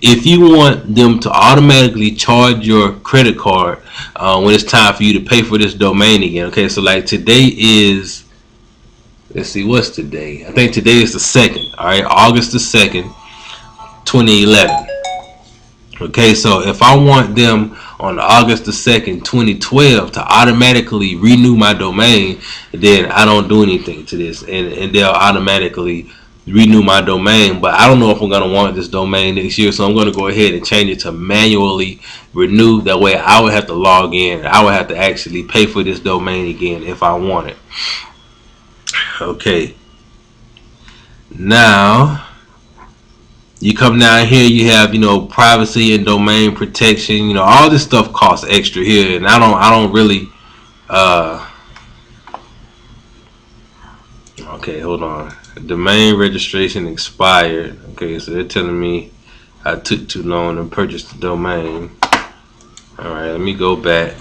if you want them to automatically charge your credit card when it's time for you to pay for this domain again. Okay, so like today is, let's see, what's today? I think today is the 2nd. All right, August the 2nd, 2011. Okay, so if I want them on August the 2nd, 2012 to automatically renew my domain, then I don't do anything to this, and they'll automatically renew my domain. But I don't know if I'm going to want this domain next year, so I'm going to go ahead and change it to manually renew. That way I would have to log in. I would have to actually pay for this domain again if I want it. Okay, now you come down here, you have, privacy and domain protection. All this stuff costs extra here, and I don't really okay, hold on. Domain registration expired. Okay, so they're telling me I took too long to purchase the domain. Alright, let me go back.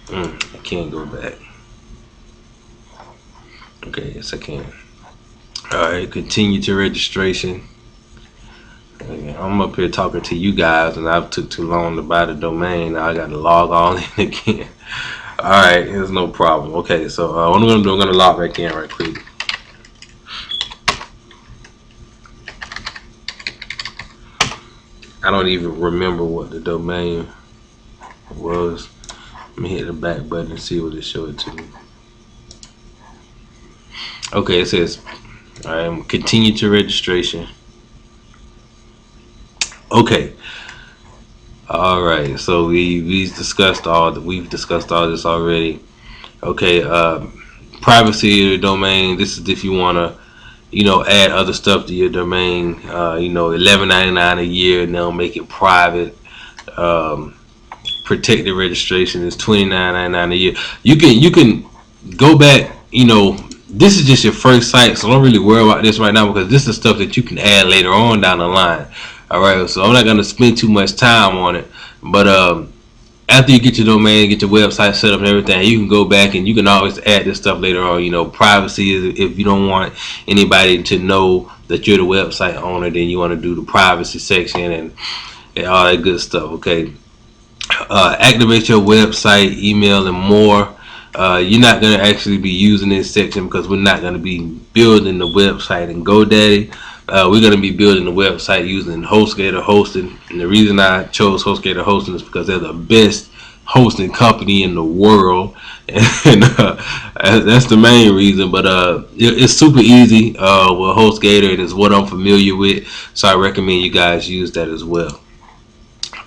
I can't go back. Okay, yes I can. Alright, continue to registration. I'm up here talking to you guys, and I took too long to buy the domain. Now I got to log on in again. Alright, there's no problem. Okay, so what I'm going to do, I'm going to log back in right quick. I don't even remember what the domain was. Let me hit the back button and see what it showed to me. Okay, it says continue to registration. Okay. All right. So we've discussed all this already. Okay. Privacy of the domain. This is if you want to, add other stuff to your domain. $11.99 a year, and they'll make it private. Protected registration is $29.99 a year. You can go back. This is just your first site, so don't really worry about this right now, because this is stuff that you can add later on down the line. Alright, so I'm not going to spend too much time on it, but after you get your domain, get your website set up and everything, you can go back and you can always add this stuff later on. Privacy is if you don't want anybody to know that you're the website owner, then you want to do the privacy section and all that good stuff. Okay, activate your website, email, and more. You're not going to actually be using this section because we're not going to be building the website in GoDaddy. We're going to be building the website using HostGator hosting, and the reason I chose HostGator hosting is because they're the best hosting company in the world, and that's the main reason. But it's super easy with HostGator, and it's what I'm familiar with, so I recommend you guys use that as well.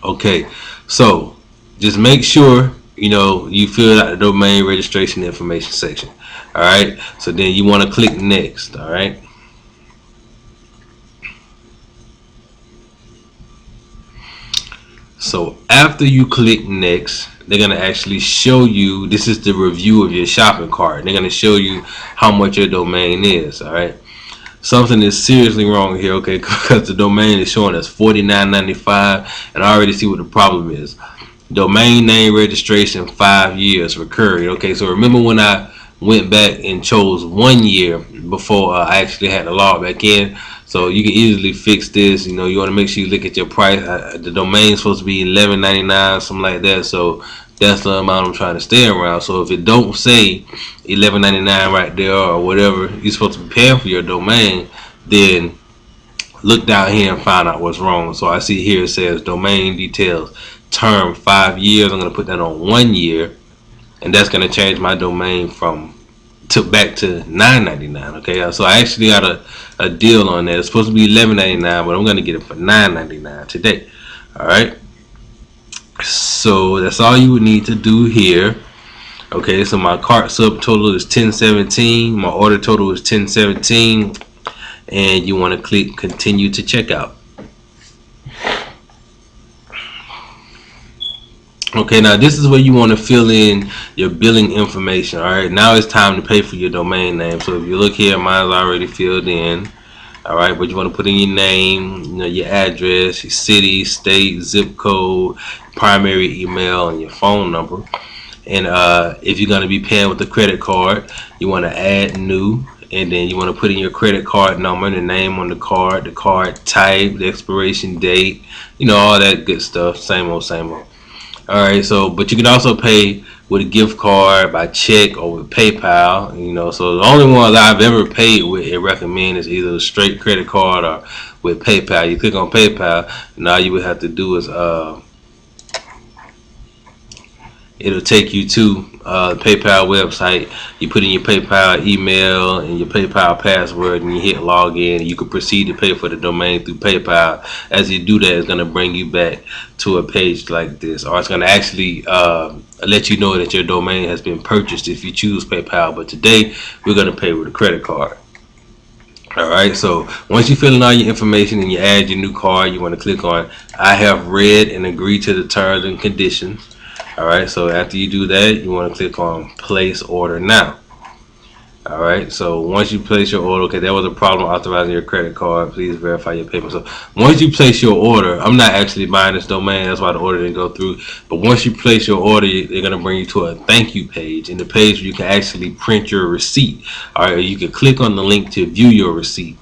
Okay, so just make sure you fill out the domain registration information section. All right, so then you want to click next. All right. So after you click next, they're going to actually show you, this is the review of your shopping cart. They're going to show you how much your domain is. All right. Something is seriously wrong here, okay, because the domain is showing us $49.95, and I already see what the problem is. Domain name registration 5 years recurring. Okay, so remember when I went back and chose 1 year before I actually had to log back in? So you can easily fix this. You want to make sure you look at your price. The domain is supposed to be $11.99, something like that. So that's the amount I'm trying to stay around. So if it don't say $11.99 right there or whatever you're supposed to be paying for your domain, then look down here and find out what's wrong. So I see here it says domain details term 5 years. I'm going to put that on 1 year, and that's going to change my domain back to $9.99. Okay, so I actually got a deal on that. It's supposed to be $11.99, but I'm going to get it for $9.99 today. All right, so that's all you would need to do here. Okay, so my cart subtotal is 1017, my order total is 1017, and you want to click continue to checkout. Okay, now this is where you want to fill in your billing information. Alright, now it's time to pay for your domain name. So if you look here, mine's already filled in. Alright, but you want to put in your name, your address, your city, state, zip code, primary email, and your phone number. And if you're going to be paying with a credit card, you want to add new, and then you want to put in your credit card number, the name on the card type, the expiration date, you know, all that good stuff. Same old, same old. All right, so but you can also pay with a gift card, by check, or with PayPal. You know, so the only one that I've ever paid with and recommend is either a straight credit card or with PayPal. You click on PayPal, and all you would have to do is it'll take you to the PayPal website. You put in your PayPal email and your PayPal password, and you hit login. And you can proceed to pay for the domain through PayPal. As you do that, it's going to bring you back to a page like this, or it's going to actually let you know that your domain has been purchased if you choose PayPal. But today, we're going to pay with a credit card. Alright, so once you fill in all your information and you add your new card, you want to click on I have read and agreed to the terms and conditions. Alright, so after you do that, you want to click on place order now. Alright, so once you place your order, okay, there was a problem authorizing your credit card. Please verify your payment. So once you place your order, I'm not actually buying this domain, that's why the order didn't go through. But once you place your order, they're going to bring you to a thank you page. In the page where you can actually print your receipt. Alright, or you can click on the link to view your receipt.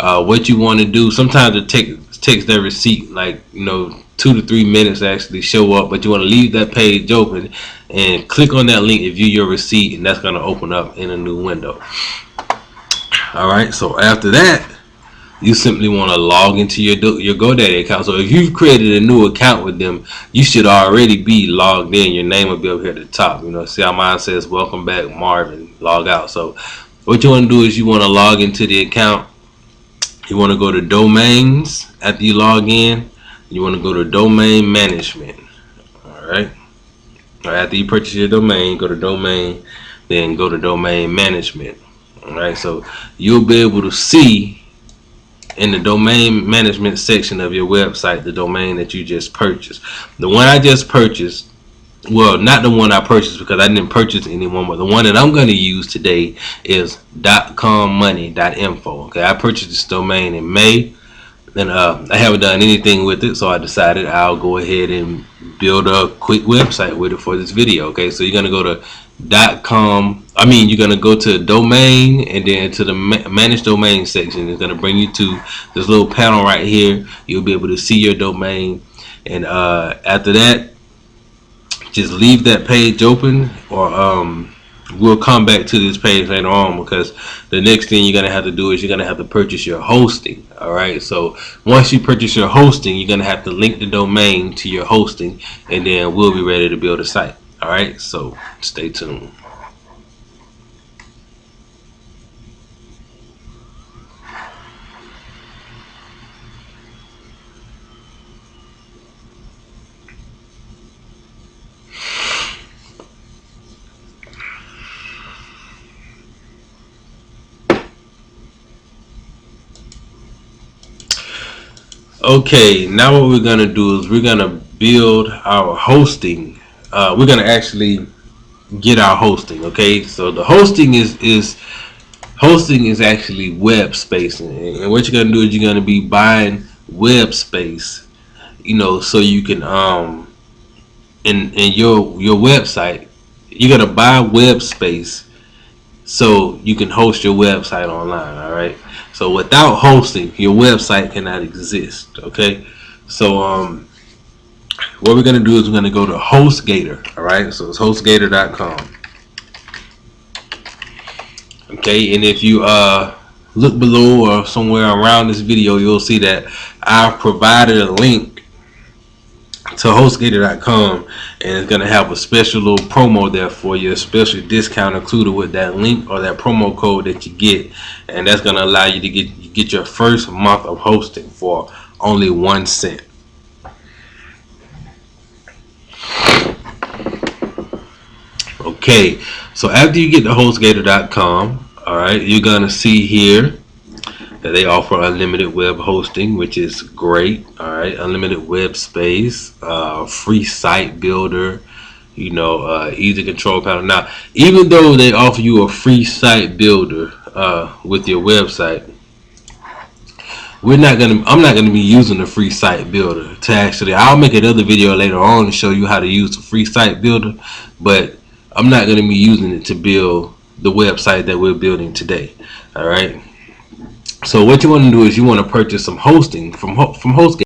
What you want to do, sometimes it takes that receipt like, you know, 2 to 3 minutes to actually show up, but you want to leave that page open and click on that link and view your receipt, and that's going to open up in a new window. Alright, so after that, you simply want to log into your GoDaddy account. So if you've created a new account with them, you should already be logged in. Your name will be up here at the top. You know, see how mine says welcome back Marvin, log out. So what you want to do is you want to log into the account. You want to go to domains. After you log in, you want to go to domain management. Alright, after you purchase your domain, go to domain, then go to domain management. Alright, so you'll be able to see in the domain management section of your website the domain that you just purchased. The one I just purchased, well, not the one I purchased because I didn't purchase anyone, but the one that I'm going to use today is .commoney.info. Okay, I purchased this domain in May. And I haven't done anything with it, so I decided I'll go ahead and build a quick website with it for this video. Okay, so you're gonna go to you're gonna go to domain, and then to the manage domain section. It's gonna bring you to this little panel right here. You'll be able to see your domain, and after that, just leave that page open, or we'll come back to this page later on, because the next thing you're going to have to do is you're going to have to purchase your hosting. Alright, so once you purchase your hosting, you're going to have to link the domain to your hosting, and then we'll be ready to build a site. Alright, so stay tuned. Okay, now what we're gonna do is we're gonna build our hosting. We're gonna actually get our hosting. Okay, so the hosting is actually web space, and what you're gonna do is you're gonna be buying web space, you know, so you can in your website, you're gonna buy web space so you can host your website online. Alright, so without hosting, your website cannot exist. Okay, so what we're gonna do is we're gonna go to HostGator. Alright, so it's HostGator.com. Okay, and if you look below or somewhere around this video, you'll see that I've provided a link to HostGator.com, and it's gonna have a special little promo there for you, a special discount included with that link or that promo code that you get, and that's gonna allow you to get your first month of hosting for only 1 cent. Okay, so after you get to HostGator.com, alright, you're gonna see here that they offer unlimited web hosting, which is great. Alright, unlimited web space, free site builder, you know, easy control panel. Now, even though they offer you a free site builder with your website, I'm not gonna be using the free site builder to actually. I'll make another video later on to show you how to use the free site builder, but I'm not gonna be using it to build the website that we're building today. All right. So what you want to do is you want to purchase some hosting from HostGator.